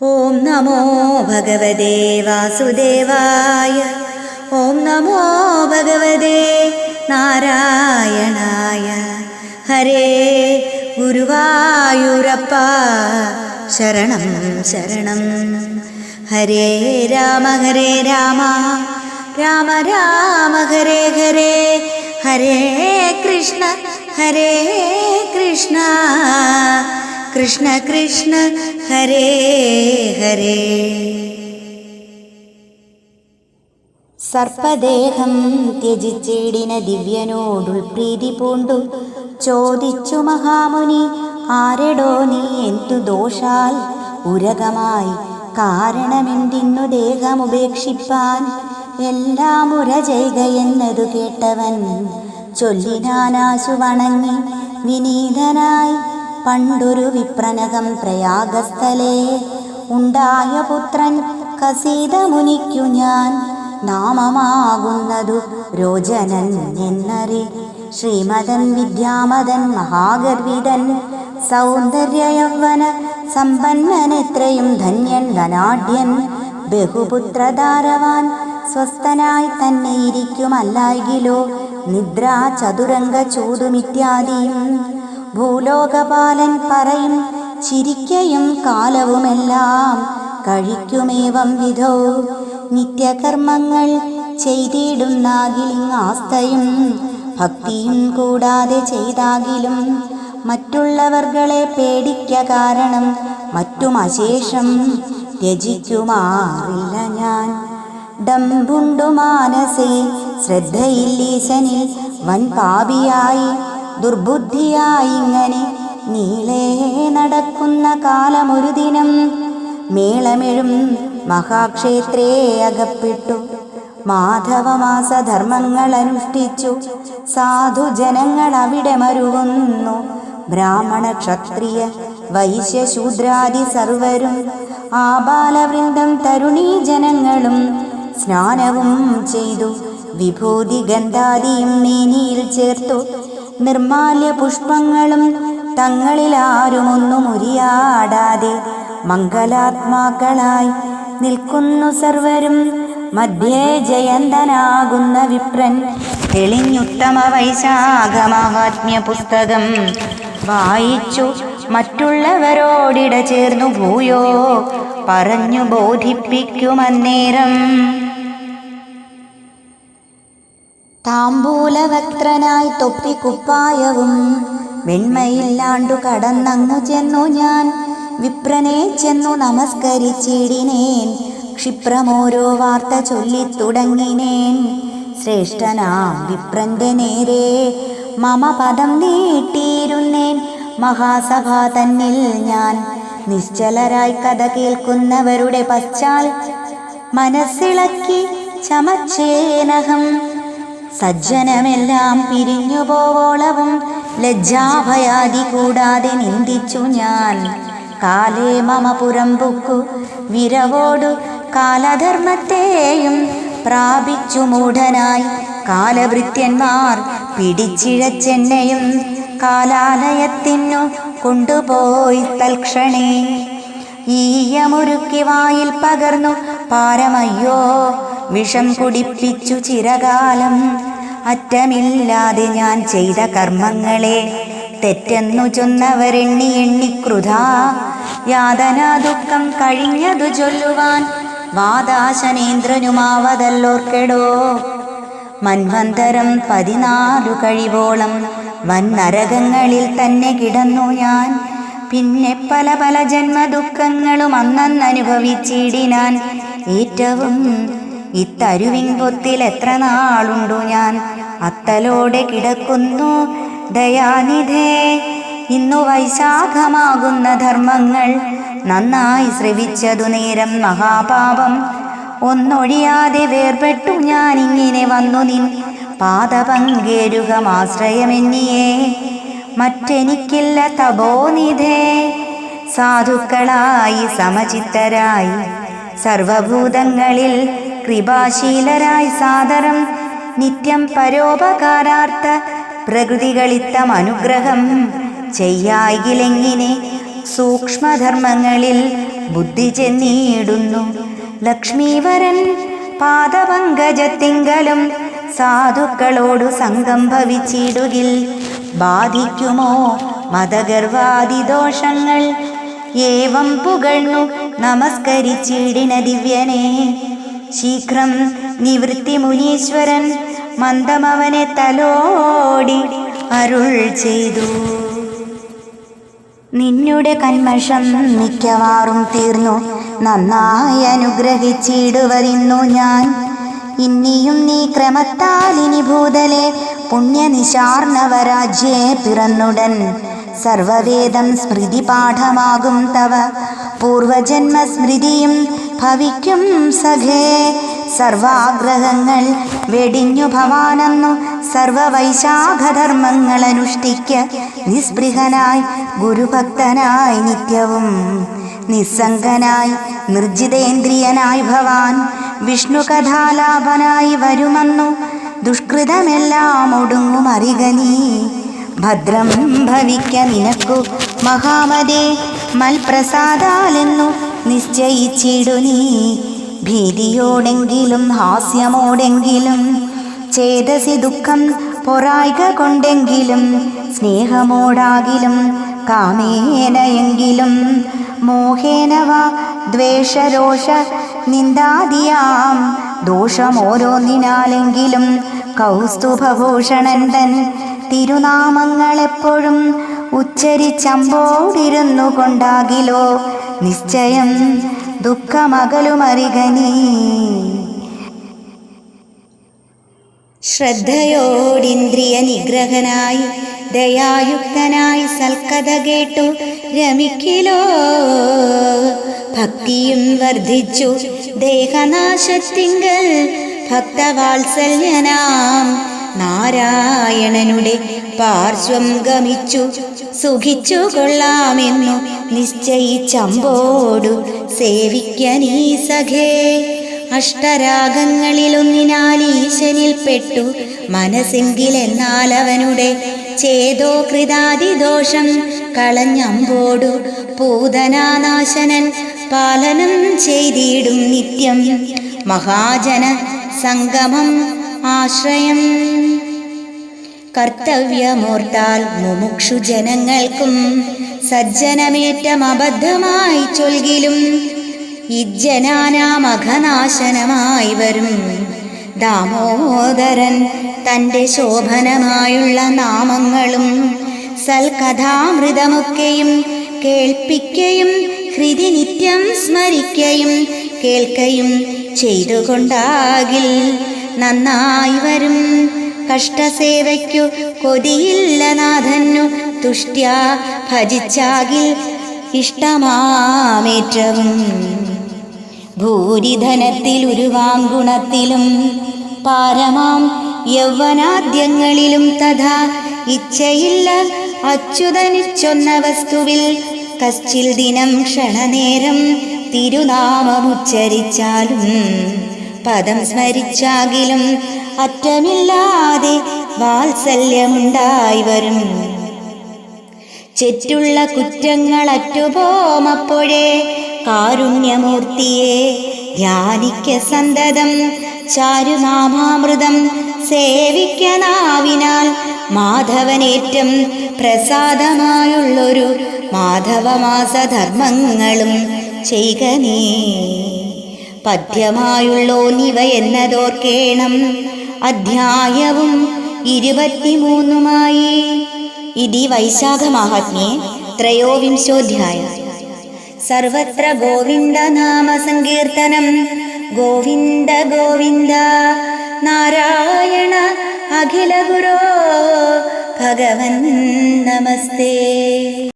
ഓം നമോ ഭഗവതേ വാസുദേവായ. ഓം നമോ ഭഗവതേ നാരായണായ. ഹരേ ഗുരുവായൂരപ്പ ശരണം ശരണം. ഹരേ രാമ രാമ രാമ ഹരേ ഹരേ. ഹരേ കൃഷ്ണ കൃഷ്ണ കൃഷ്ണ കൃഷ്ണ ഹരേ ഹരേ. സർപ്പദേഹം ത്യജിച്ചിടിന ദിവ്യനോടുൾപ്രീതി പൂണ്ടു ചോദിച്ചു മഹാമുനി, ആരെടോ നീ എന്തു ദോഷാൽ ഉരകമായി കാരണമെന്തിന്നു ദേഹമുപേക്ഷിപ്പാൻ? എല്ലാം ഉര ചെയ്ക എന്നതു കേട്ടവൻ ചൊല്ലിനാനാശു വണങ്ങി വിനീതനായി, പണ്ടൊരു വിപ്രനകം പ്രയാഗസ്ഥലേ ഉണ്ടായ പുത്രൻ കസീത മുനിക്കു ഞാൻ നാമമാകുന്നതു രോചനൻ എന്നറി. ശ്രീമതൻ വിദ്യാമതൻ മഹാഗർവിതൻ സൗന്ദര്യ യൗവന സമ്പന്നനെത്രയും ധന്യൻ ധനാഢ്യൻ ബഹുപുത്രധാരവാൻ സ്വസ്ഥനായി തന്നെ ഇരിക്കുമല്ലായികിലോ നിദ്രാ ചതുരംഗ ചൂതുമിത്യാദിയും ഭൂലോകപാലൻ പറയും ചിരിക്കയും കാലവുമെല്ലാം കഴിക്കുമേവം വിധോ. നിത്യകർമ്മങ്ങൾ ചെയ്തിടുന്നാകിലിങ്ങാസ്തയും ഭക്തിയും കൂടാതെ ചെയ്താകിലും മറ്റുള്ളവർകളെ പേടിക്ക കാരണം മറ്റും അശേഷം ത്യജിക്കുമാറില്ല ഞാൻ. ഡംബുണ്ടു മാനസേ ശ്രദ്ധയില്ലീശനിൽ വൻ പാപിയായി ദുർബുദ്ധിയായി ഇങ്ങനെ നീളേ നടക്കുന്ന കാലമൊരു ദിനം മേളമെഴും മഹാക്ഷേത്രേ അകപ്പെട്ടു മാധവമാസധർമ്മങ്ങൾ അനുഷ്ഠിച്ചു. സാധുജനങ്ങൾ അവിടെ മരുവുന്നു. ബ്രാഹ്മണ ക്ഷത്രിയ വൈശ്യശൂദ്രാദി സർവരും ആബാലവൃന്ദം തരുണീ ജനങ്ങളും സ്നാനവും ചെയ്തു വിഭൂതി ഗന്ധാദിയും മേനിയിൽ ചേർത്തു. നിർമാല്യ പുഷ്പങ്ങളും തങ്ങളിലാരുമൊന്നും ഉരിയാടാതെ മംഗലാത്മാക്കളായി നിൽക്കുന്നു സർവരും. മധ്യേ ജയന്തനാകുന്ന വിപ്രൻ തെളിഞ്ഞുത്തമ വൈശാഖ മഹാത്മ്യ പുസ്തകം വായിച്ചു മറ്റുള്ളവരോടിട ചേർന്നു ഭൂയോ പറഞ്ഞു ബോധിപ്പിക്കുമന്നേരം. താമ്പൂലവക്ത്രനായി തൊപ്പിക്കുപ്പായവും വെണ്മയില്ലാണ്ടു കടന്നങ്ങു ചെന്നു ഞാൻ വിപ്രനെ ചെന്നു നമസ്കരിച്ചിടിനേൻ. ക്ഷിപ്രമോരോ വാർത്ത ചൊല്ലിത്തുടങ്ങിനേൻ. ശ്രേഷ്ഠനാം വിപ്രന്റെ നേരെ മമ പദം നീട്ടിയിരുന്നേൻ. മഹാസഭ തന്നിൽ ഞാൻ നിശ്ചലരായി കഥ കേൾക്കുന്നവരുടെ പശ്ചാൽ മനസ്സിളക്കി ചമച്ചേനഹം. സജ്ജനമെല്ലാം പിരിഞ്ഞു പോവോളവും ലജ്ജാഭയാദി കൂടാതെ നിന്ദിച്ചു ഞാൻ. കാലേ മമ പുറംപുക്കു വിരവോടു കാലധർമ്മത്തെയും പ്രാപിച്ചു മൂഢനായി കാലഭൃത്യന്മാർ പിടിച്ചിഴച്ചെന്നെയും കാലാലയത്തിനു കൊണ്ടുപോയി തൽക്ഷണേ. ഈയമുരുക്കി വായിൽ പകർന്നു പാരമയ്യോ വിഷം കുടിപ്പിച്ചു ചിരകാലം. അറ്റമില്ലാതെ ഞാൻ ചെയ്ത കർമ്മങ്ങളെ തെറ്റെന്നു ചൊന്നവരെണ്ണി എണ്ണിക്രുധാ യാതനാ ദുഃഖം കഴിഞ്ഞതു ചൊല്ലുവാൻ വാദാശനേന്ദ്രനുമാവതല്ലോർക്കെടോ. മൻവന്തരം 14 കഴിവോളം വൻ നരകങ്ങളിൽ തന്നെ കിടന്നു ഞാൻ. പിന്നെ പല പല ജന്മദുഃഖങ്ങളും അന്നനുഭവിച്ചിടിനാൻ. ഏറ്റവും ഇത്തരുവിൻ പൊത്തിൽ എത്ര നാളുണ്ടു ഞാൻ അത്തലോടെ കിടക്കുന്നു ദയാനിധേ. ഇന്നു വൈശാഖമാകുന്ന ധർമ്മങ്ങൾ നന്നായി ശ്രവിച്ചതു നേരം മഹാപാപം ഒന്നൊഴിയാതെ വേർപെട്ടു ഞാനിങ്ങനെ വന്നു നിൻ പാദപങ്കേരുകമാശ്രയമെന്നിയേ മറ്റെനിക്കില്ല തപോനിധേ. സാധുക്കളായി സമചിത്തരായി സർവഭൂതങ്ങളിൽ കൃപാശീലരായി സാദരം നിത്യം പരോപകാരാർത്ഥ പ്രകൃതികളിത്തം അനുഗ്രഹം ചെയ്യായിലെങ്ങിനെ സൂക്ഷ്മധർമ്മങ്ങളിൽ ബുദ്ധി ചെന്നിടുന്നു. ലക്ഷ്മീവരൻ പാദപങ്കജത്തിങ്കലും സാധുക്കളോടു സംഘം ഭവിച്ചിടുകിൽ ബാധിക്കുമോ മതഗർവാദിദോഷങ്ങൾ? ഏവം പുകഴ്ന്നു നമസ്കരിച്ചിടിന ദിവ്യനെ ശീഘ്രം നിവൃത്തി മുനീശ്വരൻ മന്ദമവനെ തലോടി അരുൾ ചെയ്തു. നിന്നുടെ കന്മഷം മിക്കവാറും തീർന്നു, നന്നായി അനുഗ്രഹിച്ചിടുവതിന്നു ഞാൻ. ഇനിയും നീ ക്രമത്താൽ ഇനി ഭൂതലെ പുണ്യനിശാർണവരാജ്യേ പിറന്നുടൻ സർവവേദം സ്മൃതി പാഠമാകും തവ പൂർവജന്മസ്മൃതിയും ഭവിക്കും സഖേ. സർവാഗ്രഹങ്ങൾ വെടിഞ്ഞു ഭവാനെന്നു സർവവൈശാഖധർമ്മങ്ങൾ അനുഷ്ഠിക്ക നിസ്പൃഹനായി ഗുരുഭക്തനായി നിത്യവും നിസ്സംഗനായി നിർജിതേന്ദ്രിയനായി ഭവാൻ വിഷ്ണുകഥാലാപനായി വരുമെന്നു ദുഷ്കൃതമെല്ലാം ഒടുങ്ങും അറികനീ. ഭദ്രം ഭവിക്ക നിനക്കു മഹാമതേ മൽപ്രസാദാലെന്നു നിശ്ചയിച്ചിടു നീ. ഭീതിയോടെങ്കിലും ഹാസ്യമോടെങ്കിലും ചേതസി ദുഃഖം പൊറായ്ക കൊണ്ടെങ്കിലും സ്നേഹമോടാകിലും കാമേനയെങ്കിലും മോഹേന വാ ദ്വേഷരോഷ നിന്ദാദിയാം ദോഷമോരോന്നിനാലെങ്കിലും കൗസ്തുഭഭൂഷണൻ തൻ തിരുനാമങ്ങളെപ്പോഴും ഉച്ചരിച്ചമ്പോടിരുന്നു കൊണ്ടാകിലോ നിശ്ചയം ദുഃഖമകലുമറികനീ. ശ്രദ്ധയോടിന്ദ്രിയ നിഗ്രഹനായി ദയായുക്തനായി സൽക്കഥ കേട്ടു രമിക്കിലോ ഭക്തിയും വർദ്ധിച്ചു ദേഹനാശത്തിങ്കൽ ഭക്തവാത്സല്യനാം നാരായണനുടെ പാർശ്വം ഗമിച്ചു സുഖിച്ചു കൊള്ളാമെന്നു നിശ്ചയിച്ചമ്പോടു സേവിക്കനീ സഖേ. അഷ്ടരാഗങ്ങളിലൊന്നിനാൽ ഈശനിൽപ്പെട്ടു മനസ്സെങ്കിലെന്നാൽ അവനുടെ ചേതോ കൃതാദിദോഷം കളഞ്ഞമ്പോടു പൂതനാനാശനൻ പാലനം ചെയ്തിടും നിത്യം മഹാജന സംഗമം ആശ്രയം. കർത്തവ്യമോർത്താൽ മുമുക്ഷു ജനങ്ങൾക്കും സജ്ജനമേറ്റം അബദ്ധമായി ചൊൽകിലും ഇജ്ജനാനാമഘനാശനമായി വരും ദാമോദരൻ തൻ്റെ ശോഭനമായുള്ള നാമങ്ങളും സൽകഥാമൃതമൊക്കെയും കേൾപ്പിക്കയും ഹൃദി നിത്യം സ്മരിക്കയും കേൾക്കയും ചെയ്തുകൊണ്ടാകിൽ നന്നായി വരും. കഷ്ടസേവയ്ക്കു കൊതിയില്ല നാഥന്നു തുഷ്ട്യാ ഭജിച്ചാകിൽ ഇഷ്ടമാമേറ്റവും. ഭൂരിധനത്തിൽ ഉരുവാം ഗുണത്തിലും പാരമാം യൗവനാദ്യങ്ങളിലും തഥാ ഇച്ഛയില്ല അച്യുതനിച്ചൊന്ന വസ്തുവിൽ കശ്ചിൽ ദിനം ക്ഷണനേരം തിരുനാമമുച്ചരിച്ചാലും പദം സ്മരിച്ചാകിലും അറ്റമില്ലാതെ വാത്സല്യമുണ്ടായി വരും. ചെറ്റുള്ള കുറ്റങ്ങൾ അറ്റുപോമപ്പോഴേ കാരുണ്യമൂർത്തിയെ ധ്യാനിക്ക സന്തതം ചാരുനാമാമൃതം സേവിക്കനാവിനാൽ മാധവനേറ്റം പ്രസാദമായുള്ളൊരു മാധവമാസധർമ്മങ്ങളും ചെയ്ക നീ. പദ്യമായുള്ളോനിവ എന്നതോർക്കേണം അധ്യായവും 23 ഇതി വൈശാഖമാഹാത്മ്യേ ത്രയോവിംശോധ്യായ. സർവത്ര ഗോവിന്ദനാമ സങ്കീർത്തനം ഗോവിന്ദ ഗോവിന്ദ. നാരായണ അഖില ഗുരോ ഭഗവൻ നമസ്തേ.